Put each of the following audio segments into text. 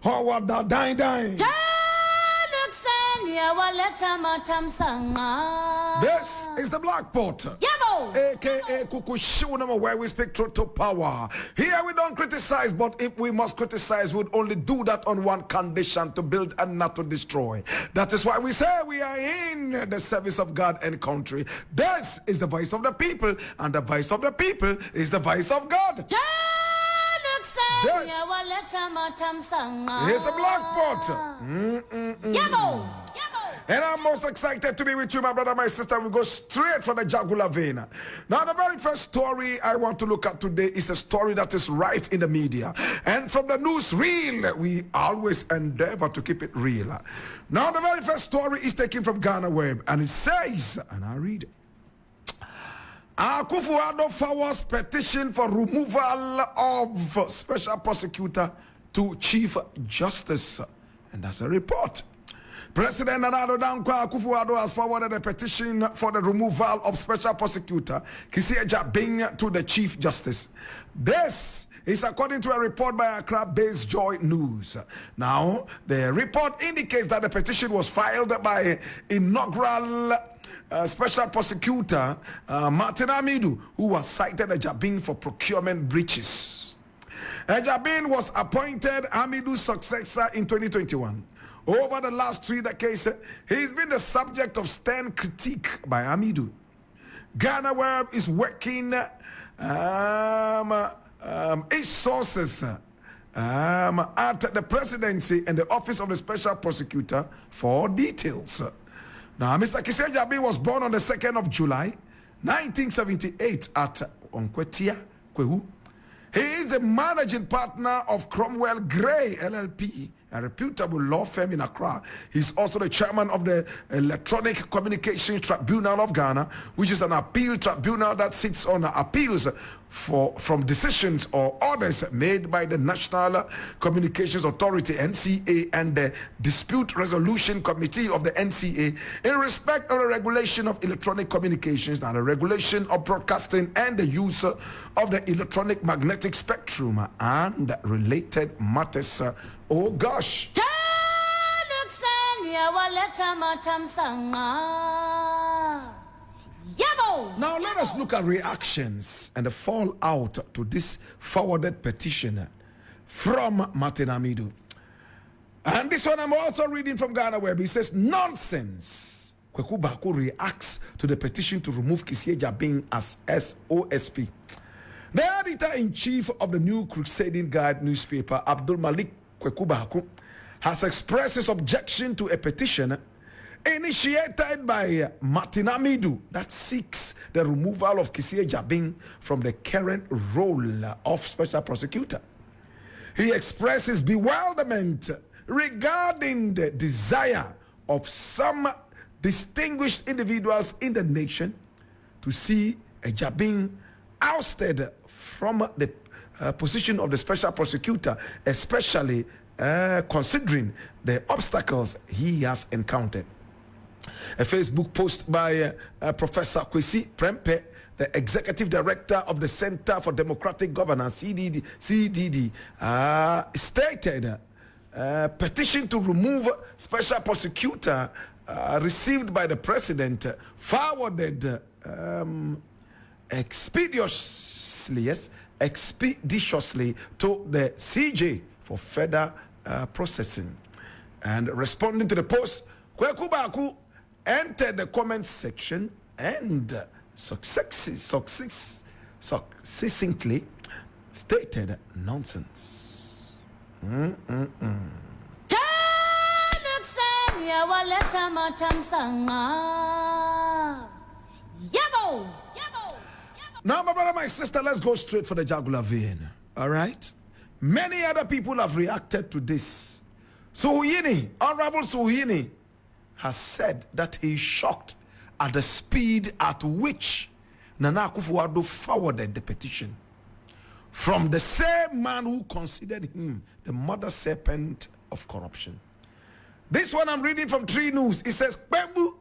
Howard da dying. This is the Black Pot, aka Kukushunama, where we speak truth to power. Here we don't criticize, but if we must criticize, we'd only do that on one condition: to build and not to destroy. That is why we say we are in the service of God and country. This is the voice of the people, and the voice of the people is the voice of God. This is the Black Pot. And I'm most excited to be with you, my brother, my sister. We go straight for the jugular vein. Now, the very first story I want to look at today is a story that is rife in the media. And from the newsreel, we always endeavor to keep it real. Now, the very first story is taken from Ghana Web, and it says, and I read it, Akufo Addo forwards petition for removal of special prosecutor to Chief Justice. And that's a report. President Addo Akufo Addo has forwarded a petition for the removal of special prosecutor Kissi Agyebeng to the Chief Justice. This is according to a report by Accra-based Joy News. Now, the report indicates that the petition was filed by inaugural Special Prosecutor Martin Amidu, who was cited Agyebeng for procurement breaches. Agyebeng was appointed Amidu's successor in 2021. Over the last 3 decades, he's been the subject of stern critique by Amidu. Ghana Web is working its sources at the presidency and the office of the Special Prosecutor for details. Now, Mr. Kissi Agyebeng was born on the 2nd of July, 1978 at Onkwetia, Kwehu. He is the managing partner of Cromwell Gray LLP, a reputable law firm in Accra. He's also the chairman of the Electronic Communication Tribunal of Ghana, which is an appeal tribunal that sits on appeals from decisions or orders made by the National Communications Authority, NCA, and the Dispute Resolution Committee of the NCA in respect of the regulation of electronic communications and the regulation of broadcasting and the use of the electronic magnetic spectrum and related matters. Oh gosh. Now let us look at reactions and the fallout to this forwarded petition from Martin Amidu. And this one I'm also reading from Ghana Web. He says, nonsense. Kweku Baku reacts to the petition to remove Kissi Agyebeng as SOSP. The editor-in-chief of the New Crusading Guide newspaper, Abdul Malik Kweku Baku, has expressed his objection to a petition initiated by Martin Amidu that seeks the removal of Kissi Agyebeng from the current role of Special Prosecutor. He expresses bewilderment regarding the desire of some distinguished individuals in the nation to see Agyebeng ousted from the position of the Special Prosecutor, especially considering the obstacles he has encountered. A Facebook post by Professor Kissi Agyebeng, the Executive Director of the Center for Democratic Governance, CDD, stated, petition to remove Special Prosecutor received by the President forwarded expeditiously to the CJ for further processing. And responding to the post, Kweku Baku entered the comment section and succinctly stated nonsense. Now, my brother, my sister, let's go straight for the jugular vein. All right? Many other people have reacted to this. Suhuyini, Honorable Suhuyini, has said that he is shocked at the speed at which Nana Akufo-Addo forwarded the petition from the same man who considered him the mother serpent of corruption. This one I'm reading from Tree News. It says, Bebu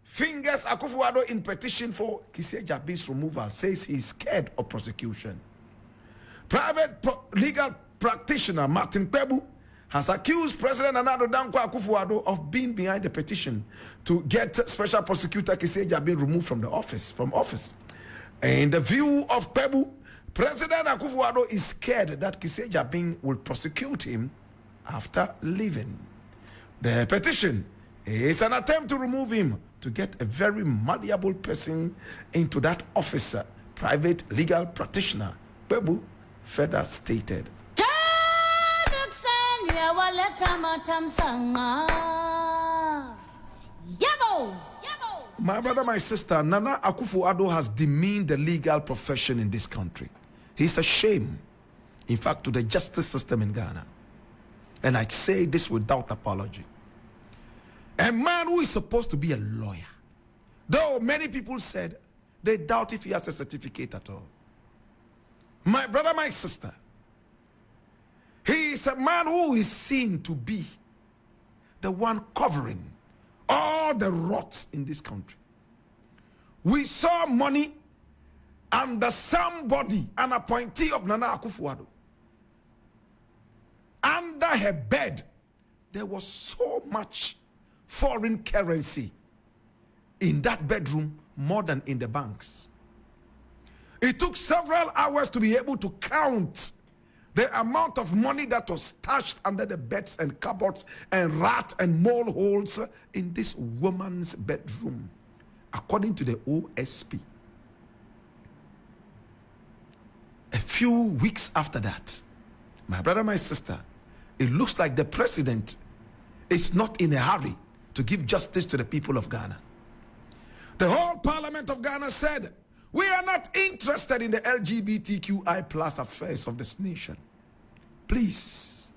fingers Akufo-Addo in petition for Kissi Agyebeng's removal, says he's scared of prosecution. Private legal practitioner Martin Kpebu has accused President Addo Akufo of being behind the petition to get Special Prosecutor Kissi Agyebeng removed from office. In the view of Kpebu, President Akufo is scared that Kissi Agyebeng will prosecute him after leaving. The petition is an attempt to remove him to get a very malleable person into that office, private legal practitioner, Kpebu further stated. My brother, my sister, Nana Akufo-Addo has demeaned the legal profession in this country. He's a shame, in fact, to the justice system in Ghana. And I say this without apology. A man who is supposed to be a lawyer, though many people said they doubt if he has a certificate at all. My brother, my sister, he is a man who is seen to be the one covering all the rots in this country. We saw money under somebody, an appointee of Nana Akufo-Addo. Under her bed, there was so much foreign currency in that bedroom, more than in the banks. It took several hours to be able to count the amount of money that was stashed under the beds and cupboards and rat and mole holes in this woman's bedroom, according to the OSP. A few weeks after that, my brother, my sister, it looks like the president is not in a hurry to give justice to the people of Ghana. The whole parliament of Ghana said, we are not interested in the LGBTQI plus affairs of this nation. Please.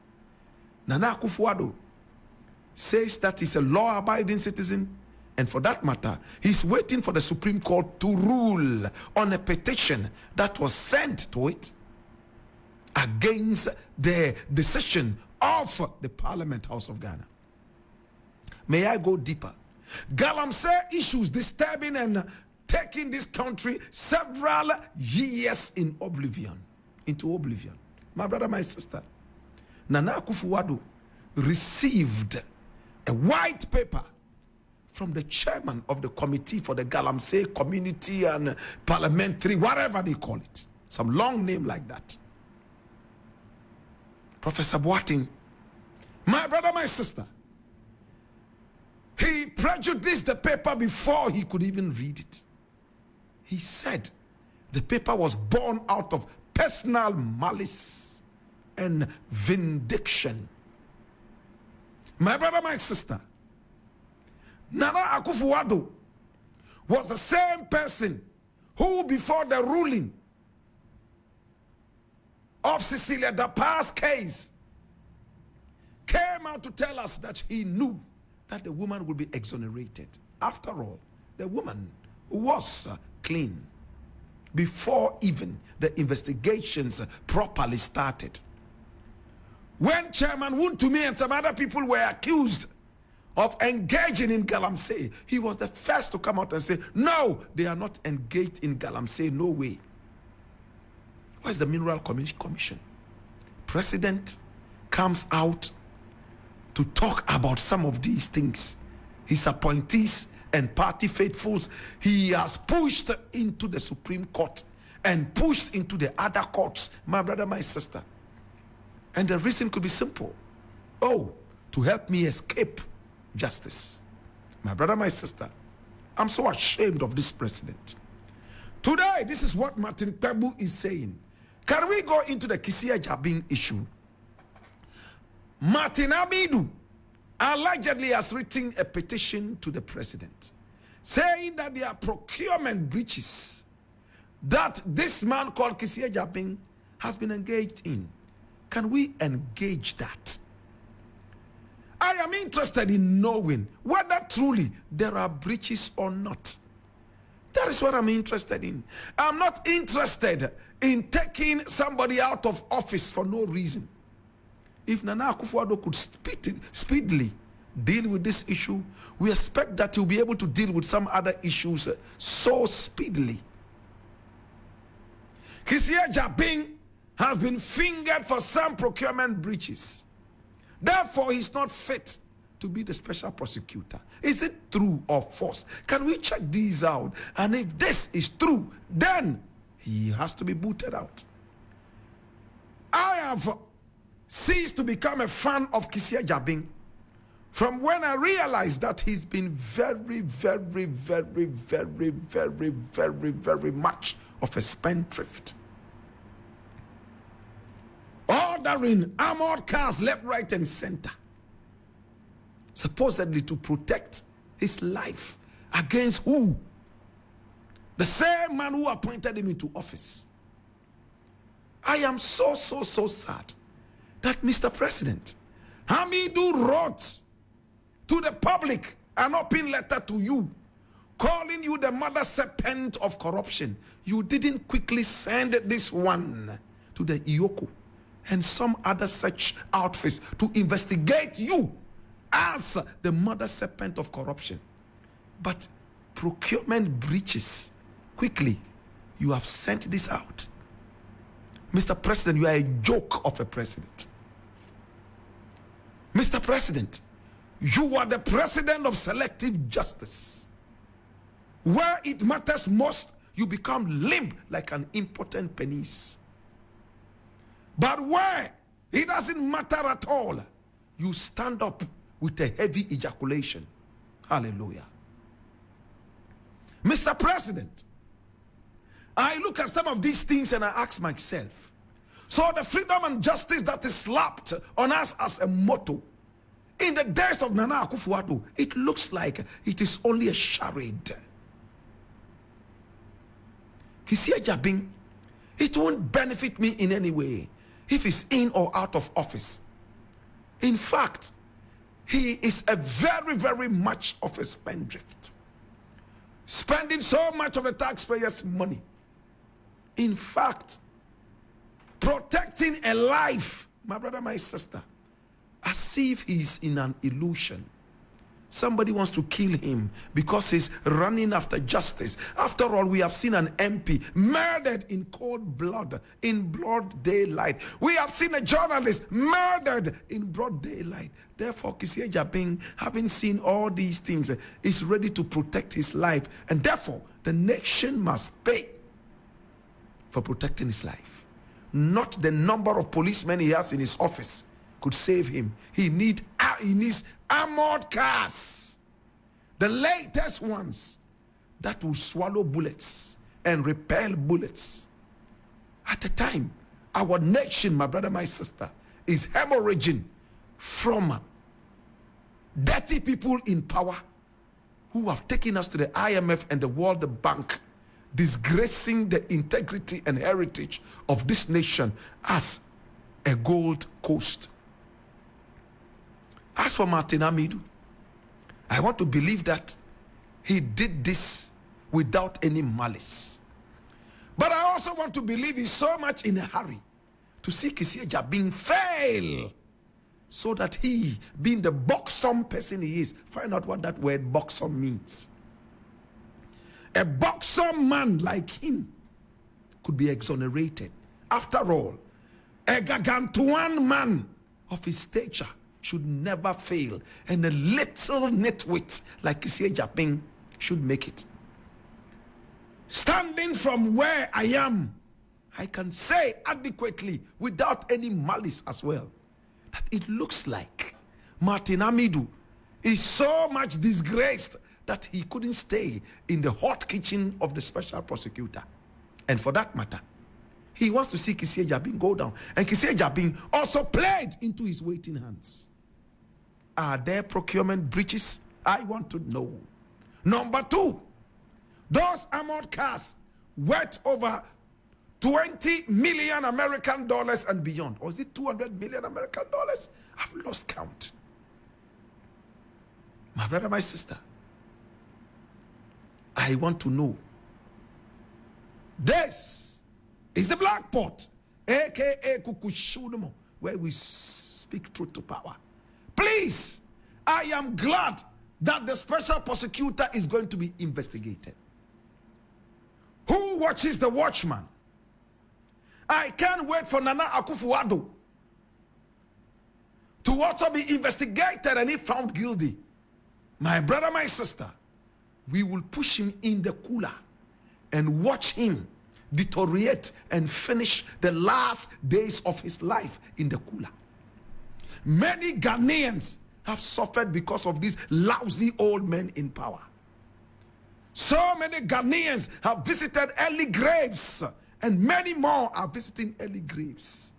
Nana Akufo-Addo says that he's a law-abiding citizen, and for that matter, he's waiting for the Supreme Court to rule on a petition that was sent to it against the decision of the Parliament House of Ghana. May I go deeper? Galamsey issues disturbing and taking this country several years into oblivion. My brother, my sister, Nana Akufo-Addo received a white paper from the chairman of the committee for the Galamsey community and parliamentary, whatever they call it. Some long name like that. Professor Boateng, my brother, my sister, he prejudiced the paper before he could even read it. He said the paper was born out of personal malice and vindication. My brother, my sister, Nana Akufo-Addo was the same person who, before the ruling of Cecilia Dapa's case, came out to tell us that he knew that the woman would be exonerated. After all, the woman was clean before even the investigations properly started. When Chairman Wontumi and some other people were accused of engaging in Galamsey, he was the first to come out and say, no, they are not engaged in Galamsey, no way. Where's the Mineral Commission? President comes out to talk about some of these things. His appointees and party faithfuls, he has pushed into the Supreme Court and pushed into the other courts, my brother, my sister. And the reason could be simple. Oh, to help me escape justice. My brother, my sister, I'm so ashamed of this president. Today, this is what Martin Kpebu is saying. Can we go into the Kissi Agyebeng issue? Martin Amidu allegedly has written a petition to the president saying that there are procurement breaches that this man called Kissi Agyebeng has been engaged in. Can we engage that? I am interested in knowing whether truly there are breaches or not. That is what I'm interested in. I'm not interested in taking somebody out of office for no reason. If Nana Akufo-Addo could speedily deal with this issue, we expect that he'll be able to deal with some other issues so speedily. Kissi Agyebeng has been fingered for some procurement breaches. Therefore, he's not fit to be the special prosecutor. Is it true or false? Can we check these out? And if this is true, then he has to be booted out. I have ceased to become a fan of Kissi Agyebeng from when I realized that he's been very, very, very, very, very, very, very much of a spendthrift. Ordering armored cars left, right, and center, supposedly to protect his life against who? The same man who appointed him into office. I am so sad that Mr. President, Amidu wrote to the public an open letter to you, calling you the mother serpent of corruption. You didn't quickly send this one to the Iyoko and some other such outfits to investigate you as the mother serpent of corruption. But procurement breaches, quickly, you have sent this out. Mr. President, you are a joke of a president. Mr. President, you are the president of selective justice. Where it matters most, you become limp like an impotent penis. But where it doesn't matter at all, you stand up with a heavy ejaculation. Hallelujah. Mr. President, I look at some of these things and I ask myself, so the freedom and justice that is slapped on us as a motto in the days of Nana Akufo Addo, it looks like it is only a charade. Kissi Agyebeng, it won't benefit me in any way if he's in or out of office. In fact, he is a very, very much of a spendthrift, spending so much of the taxpayers' money. In fact, protecting a life, my brother, my sister, as if he's in an illusion. Somebody wants to kill him because he's running after justice. After all, we have seen an MP murdered in cold blood, in broad daylight. We have seen a journalist murdered in broad daylight. Therefore, Kissi Agyebeng, having seen all these things, is ready to protect his life. And therefore, the nation must pay for protecting his life. Not the number of policemen he has in his office could save him. He needs armored cars, the latest ones that will swallow bullets and repel bullets. At the time, our nation, my brother, my sister, is hemorrhaging from dirty people in power who have taken us to the IMF and the World Bank, disgracing the integrity and heritage of this nation as a gold coast. As for Martin Amidu, I want to believe that he did this without any malice. But I also want to believe he's so much in a hurry to see Kissi Agyebeng fail, so that he, being the buxom person he is, find out what that word buxom means. A buxom man like him could be exonerated. After all, a gargantuan man of his stature should never fail, and a little nitwit like Kissi Agyebeng should make it. Standing from where I am, I can say adequately, without any malice as well, that it looks like Martin Amidu is so much disgraced that he couldn't stay in the hot kitchen of the special prosecutor. And for that matter, he wants to see Kissi Agyebeng go down. And Kissi Agyebeng also played into his waiting hands. Are there procurement breaches? I want to know. Number two, those armored cars worth over 20 million American dollars and beyond. Or is it 200 million American dollars? I've lost count. My brother, my sister, I want to know. This is the black pot, aka Kukushudumo, where we speak truth to power. Please, I am glad that the special prosecutor is going to be investigated. Who watches the watchman? I can't wait for Nana Akufo Addo to also be investigated and if found guilty. My brother, my sister, we will push him in the cooler and watch him deteriorate and finish the last days of his life in the cooler. Many Ghanaians have suffered because of these lousy old men in power. So many Ghanaians have visited early graves, and many more are visiting early graves.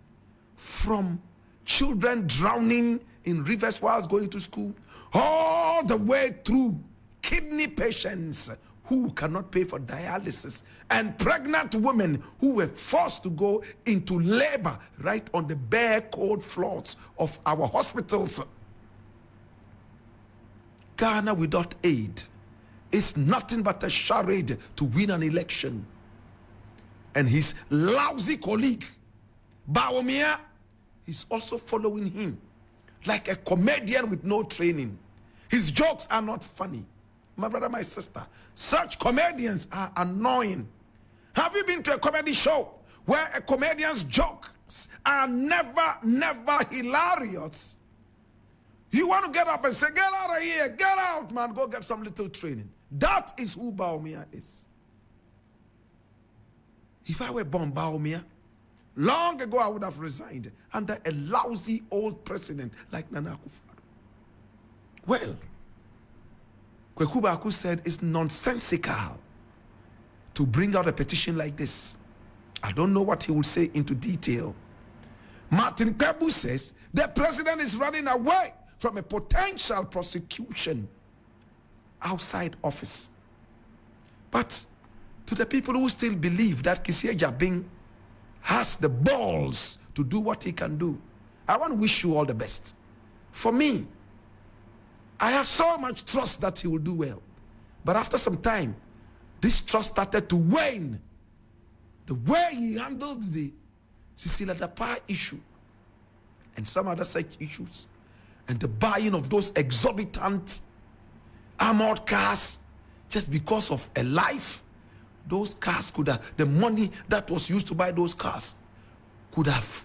From children drowning in rivers whilst going to school, all the way through kidney patients who cannot pay for dialysis, and pregnant women who were forced to go into labor right on the bare cold floors of our hospitals. Ghana without aid is nothing but a charade to win an election. And his lousy colleague, Bawumia, is also following him like a comedian with no training. His jokes are not funny. My brother, my sister, such comedians are annoying. Have you been to a comedy show where a comedian's jokes are never hilarious? You want to get up and say, get out of here, get out, man, go get some little training. That is who Bawumia is. If I were born Bawumia, long ago I would have resigned under a lousy old president like Nana Akufo. Well, Kweku Baku said it's nonsensical to bring out a petition like this. I don't know what he will say into detail. Martin Kebu says the president is running away from a potential prosecution outside office. But to the people who still believe that Kissi Agyebeng has the balls to do what he can do, I want to wish you all the best. For me, I had so much trust that he will do well. But after some time, this trust started to wane. The way he handled the Cecilia Dapa issue and some other such issues, and the buying of those exorbitant armored cars just because of a life, those cars could have, the money that was used to buy those cars could have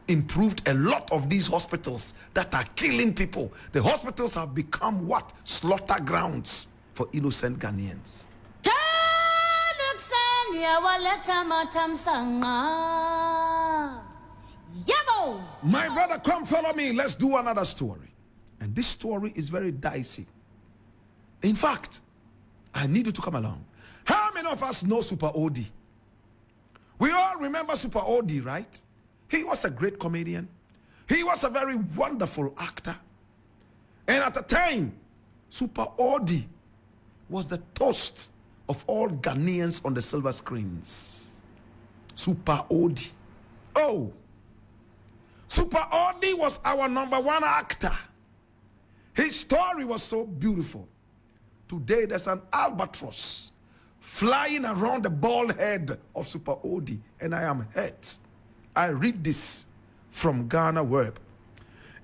improved a lot of these hospitals that are killing people. The hospitals have become what? Slaughter grounds for innocent Ghanaians. My brother, come follow me. Let's do another story. And this story is very dicey. In fact, I need you to come along. How many of us know Super Odi? We all remember Super Odi, right? He was a great comedian. He was a very wonderful actor. And at the time, Super Odi was the toast of all Ghanaians on the silver screens. Super Odi. Oh, Super Odi was our #1 actor. His story was so beautiful. Today, there's an albatross flying around the bald head of Super Odi, and I am hurt. I read this from Ghana Web.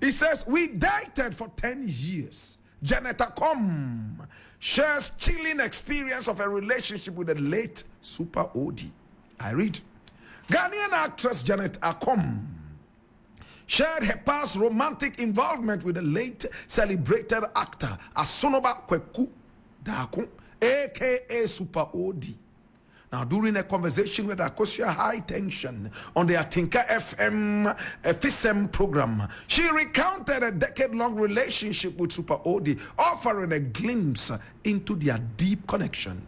It says, we dated for 10 years. Janet Akom shares chilling experience of a relationship with the late Super Odi. I read, Ghanaian actress Janet Akom shared her past romantic involvement with the late celebrated actor Asonoba Kweku Daku, aka Super Odi. Now, during a conversation with Akosia High Tension on the Atinka FM FISM program, she recounted a decade-long relationship with Super Odi, offering a glimpse into their deep connection.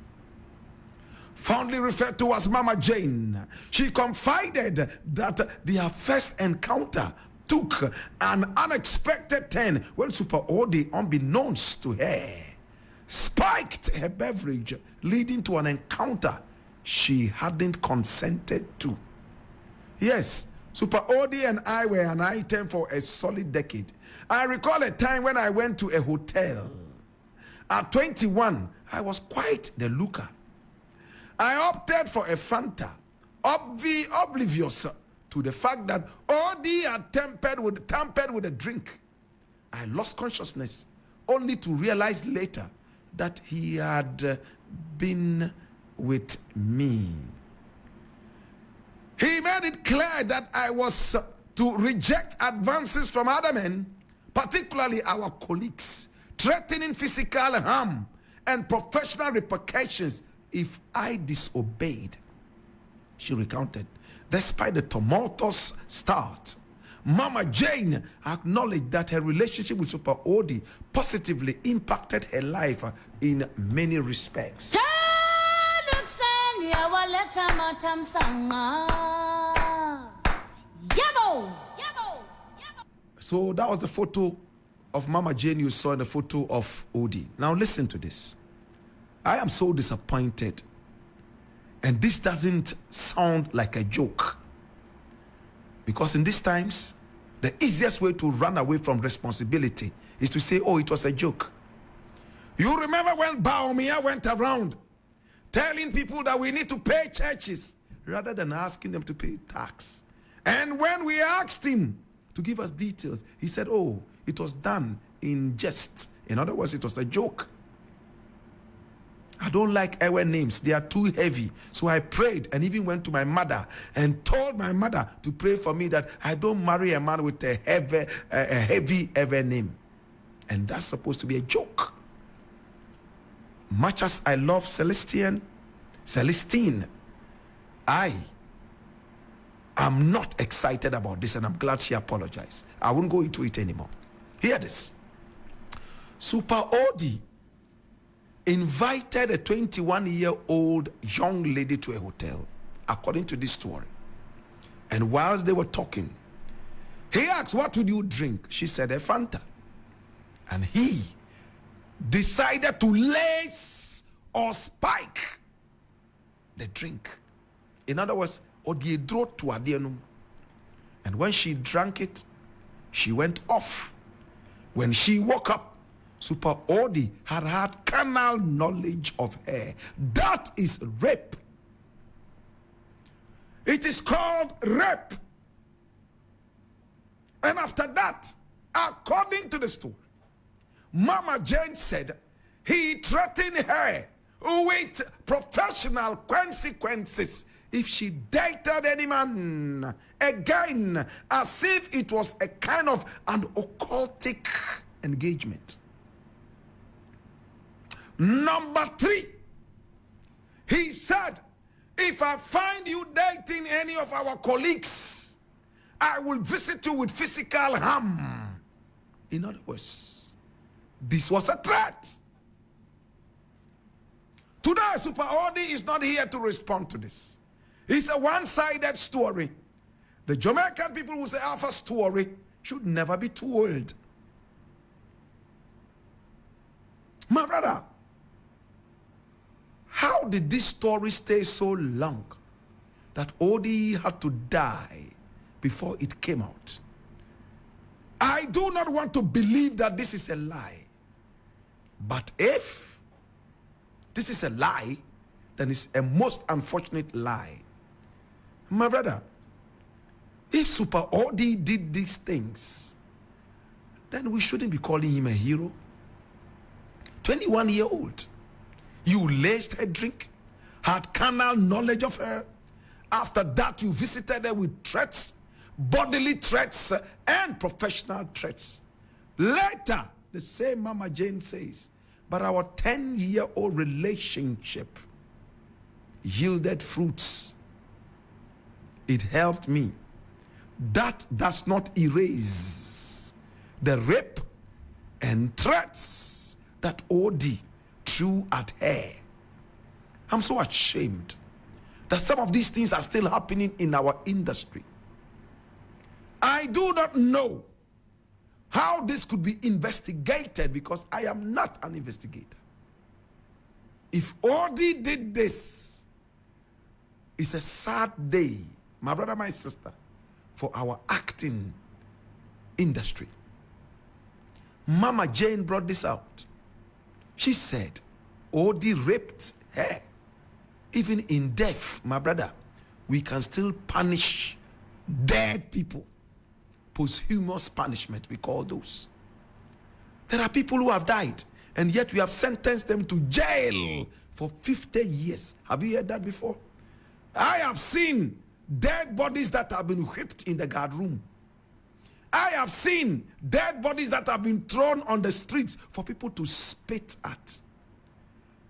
Fondly referred to as Mama Jane, she confided that their first encounter took an unexpected turn when Super Odi, unbeknownst to her, spiked her beverage, leading to an encounter she hadn't consented to. Yes, Super Odi and I were an item for a solid decade. I recall a time when I went to a hotel. At 21, I was quite the looker. I opted for a Fanta, oblivious to the fact that Odi had tampered with a drink. I lost consciousness, only to realize later that he had been with me. He made it clear that I was to reject advances from other men, particularly our colleagues, threatening physical harm and professional repercussions if I disobeyed. She recounted, despite the tumultuous start, Mama Jane acknowledged that her relationship with Super Odi positively impacted her life in many respects. So that was the photo of Mama Jane you saw in the photo of Odi. Now listen to this. I am so disappointed. And this doesn't sound like a joke. Because in these times, the easiest way to run away from responsibility is to say, oh, it was a joke. You remember when Baumia went around telling people that we need to pay churches rather than asking them to pay tax. And when we asked him to give us details, he said, oh, it was done in jest. In other words, it was a joke. I don't like our names. They are too heavy. So I prayed and even went to my mother and told my mother to pray for me that I don't marry a man with a heavy ever name. And that's supposed to be a joke. Much as I love Celestine, I am not excited about this, and I'm glad she apologized. I won't go into it anymore. Hear this. Super Odi invited a 21-year-old young lady to a hotel, according to this story. And whilst they were talking, he asked, what would you drink? She said, a Fanta. And he decided to lace or spike the drink. In other words, Odiedro to Adienum. And when she drank it, she went off. When she woke up, Super Odi had carnal knowledge of her. That is rape. It is called rape. And after that, according to the story, Mama Jane said he threatened her with professional consequences if she dated any man again, as if it was a kind of an occultic engagement. Number 3, he said, if I find you dating any of our colleagues, I will visit you with physical harm. In other words, this was a threat. Today, Super Odi is not here to respond to this. It's a one-sided story. The Jamaican people who say our story should never be told. My brother, how did this story stay so long that Odi had to die before it came out? I do not want to believe that this is a lie. But if this is a lie, then it's a most unfortunate lie. My brother, if Super Odi did these things, then we shouldn't be calling him a hero. 21-year-old. You laced her drink, had carnal knowledge of her. After that, you visited her with threats, bodily threats, and professional threats. Later, the same Mama Jane says, but our 10-year-old relationship yielded fruits. It helped me. That does not erase the rape and threats that Odi threw at her. I'm so ashamed that some of these things are still happening in our industry. I do not know how this could be investigated because I am not an investigator. If Odi did this, it's a sad day, my brother, my sister, for our acting industry. Mama Jane brought this out. She said, Odi raped her. Even in death, my brother, we can still punish dead people. Posthumous punishment, we call those. There are people who have died, and yet we have sentenced them to jail for 50 years. Have you heard that before? I have seen dead bodies that have been whipped in the guard room. I have seen dead bodies that have been thrown on the streets for people to spit at.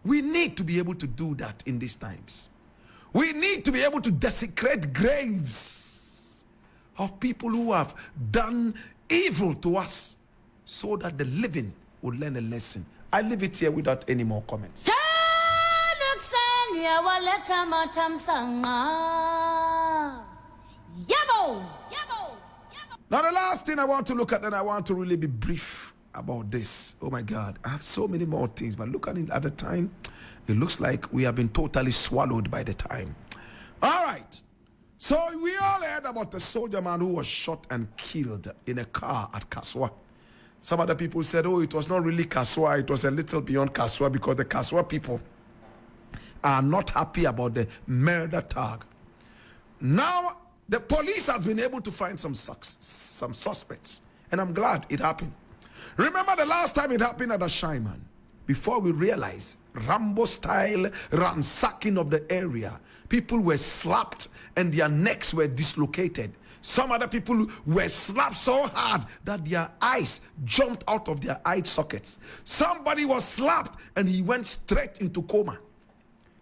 We need to be able to do that in these times. We need to be able to desecrate graves of people who have done evil to us so that the living will learn a lesson. I leave it here without any more comments. Now the last thing I want to look at, and I want to really be brief about this. Oh my God, I have so many more things, but look at it at the time. It looks like we have been totally swallowed by the time. All right. So we all heard about the soldier man who was shot and killed in a car at Kaswa. Some other people said, oh, it was not really Kaswa. It was a little beyond Kaswa because the Kaswa people are not happy about the murder tag. Now, the police has been able to find some suspects, and I'm glad it happened. Remember the last time it happened at a Shaiman, before we realized Rambo-style ransacking of the area. People were slapped and their necks were dislocated. Some other people were slapped so hard that their eyes jumped out of their eye sockets. Somebody was slapped and he went straight into coma.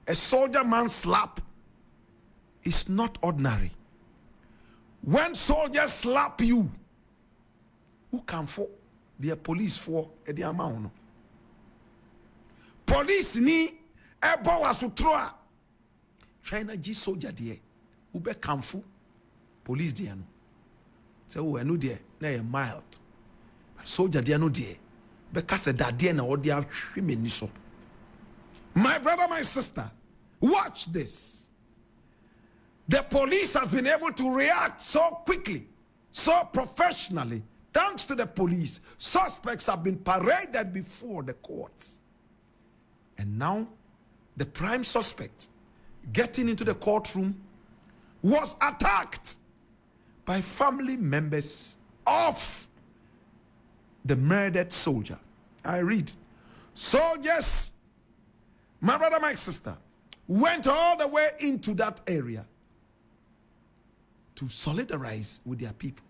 A soldier man slap is not ordinary. When soldiers slap you, who can for? They are police for the amount. Police ni ebo wasutroa. China G soldier there. Ube kamfu. Police there no. Say we no there. Na mild. Soldier there no there. Because that there na odi ahweme so. My brother, my sister, watch this. The police has been able to react so quickly, so professionally. Thanks to the police, suspects have been paraded before the courts. And now, the prime suspect getting into the courtroom was attacked by family members of the murdered soldier. I read, soldiers, my brother, my sister, went all the way into that area to solidarize with their people.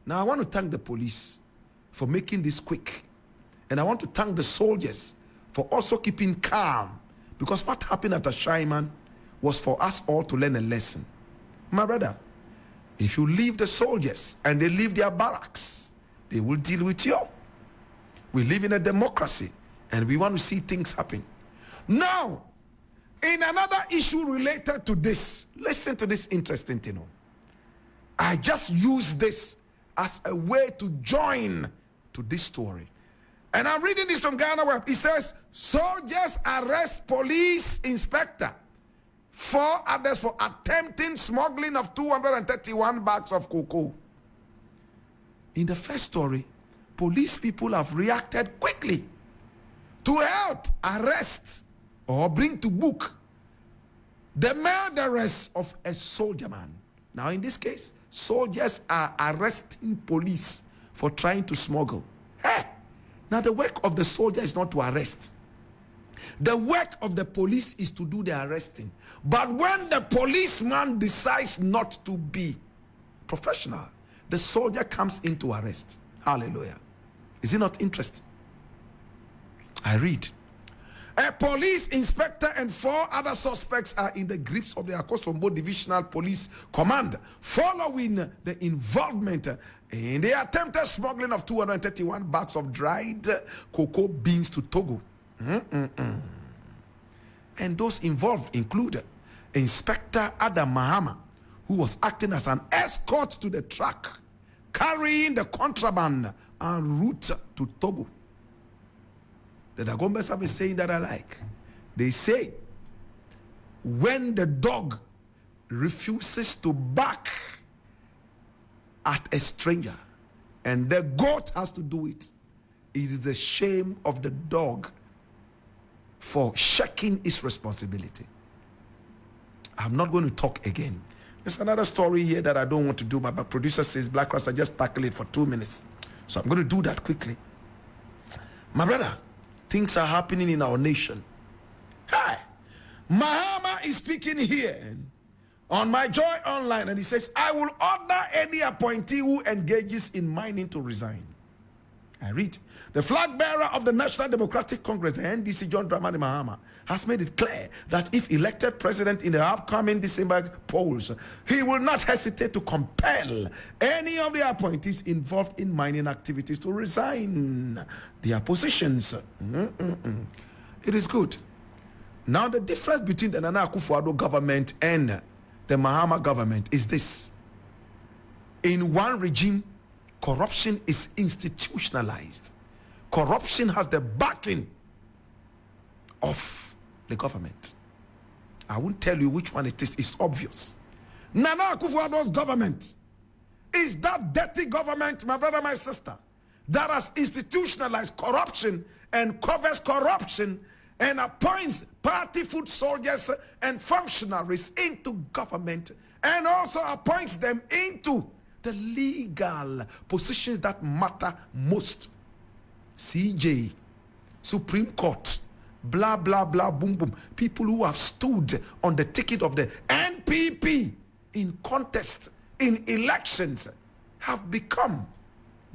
Now, I want to thank the police for making this quick. And I want to thank the soldiers for also keeping calm. Because what happened at the Shaiman was for us all to learn a lesson. My brother, if you leave the soldiers and they leave their barracks, they will deal with you. We live in a democracy and we want to see things happen. Now, in another issue related to this, listen to this interesting thing. I just use this as a way to join to this story. And I'm reading this from Ghana Web. It says, soldiers arrest police inspector. 4 others for attempting smuggling of 231 bags of cocoa. In the first story, police people have reacted quickly to help arrest or bring to book the murderers of a soldier man. Now in this case, soldiers are arresting police for trying to smuggle. Hey! Now the work of the soldier is not to arrest. The work of the police is to do the arresting. But when the policeman decides not to be professional, the soldier comes in to arrest. Hallelujah. Is it not interesting? I read. A police inspector and 4 other suspects are in the grips of the Akosombo Divisional Police Command following the involvement in the attempted smuggling of 231 bags of dried cocoa beans to Togo. And those involved include Inspector Adam Mahama, who was acting as an escort to the truck carrying the contraband en route to Togo. The Dagombes have been saying that I like. They say, when the dog refuses to bark at a stranger and the goat has to do it, it is the shame of the dog for shirking its responsibility. I'm not going to talk again. There's another story here that I don't want to do, but my producer says Black Rasta just tackle it for 2 minutes. So I'm going to do that quickly. My brother, things are happening in our nation. Hi, Mahama is speaking here on my Joy Online, and he says, I will order any appointee who engages in mining to resign. I read, the flag bearer of the National Democratic Congress, the NDC, John Dramani Mahama, has made it clear that if elected president in the upcoming December polls, he will not hesitate to compel any of the appointees involved in mining activities to resign their positions. It is good. Now, the difference between the Nana Akufo-Addo government and the Mahama government is this. In one regime, corruption is institutionalized. Corruption has the backing of the government. I won't tell you which one it is. It's obvious. Nana Akufo-Addo's government is that dirty government, my brother, my sister, that has institutionalized corruption and covers corruption and appoints party foot soldiers and functionaries into government, and also appoints them into the legal positions that matter most. CJ, Supreme Court, blah, blah, blah, boom, boom. People who have stood on the ticket of the NPP in contest, in elections, have become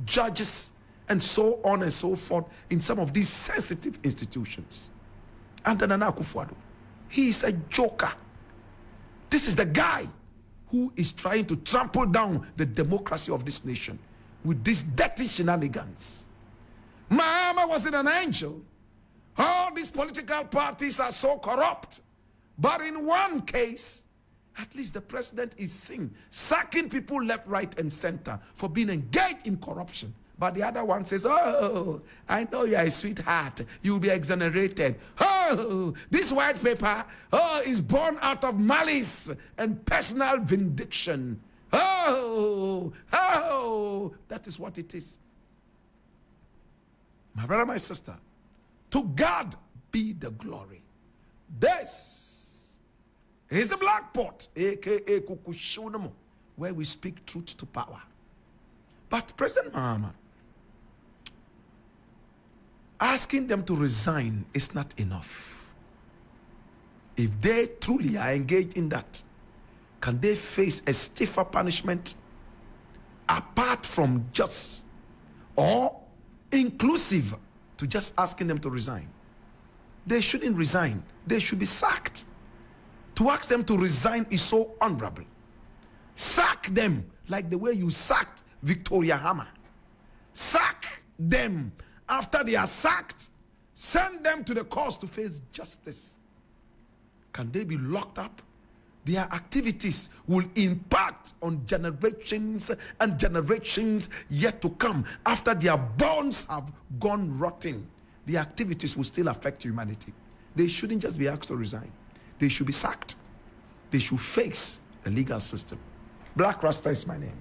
judges and so on and so forth in some of these sensitive institutions. And Nana Akufo-Addo, he is a joker. This is the guy who is trying to trample down the democracy of this nation with these dirty shenanigans. Mahama wasn't an angel. All these political parties are so corrupt. But in one case, at least the president is seen sacking people left, right, and center for being engaged in corruption. But the other one says, oh, I know you are a sweetheart. You'll be exonerated. Oh, this white paper, is born out of malice and personal vindication. Oh, that is what it is. My brother, my sister, to God be the glory. This is the black pot, aka Kukushunumu, where we speak truth to power. But President Mahama, asking them to resign is not enough. If they truly are engaged in that, can they face a stiffer punishment apart from just or inclusive to just asking them to resign? They shouldn't resign. They should be sacked. To ask them to resign is so honorable. Sack them like the way you sacked Victoria Hammer. Sack them. After they are sacked, send them to the courts to face justice. Can they be locked up? Their activities will impact on generations and generations yet to come. After their bones have gone rotten, the activities will still affect humanity. They shouldn't just be asked to resign. They should be sacked. They should face the legal system. Black Rasta is my name.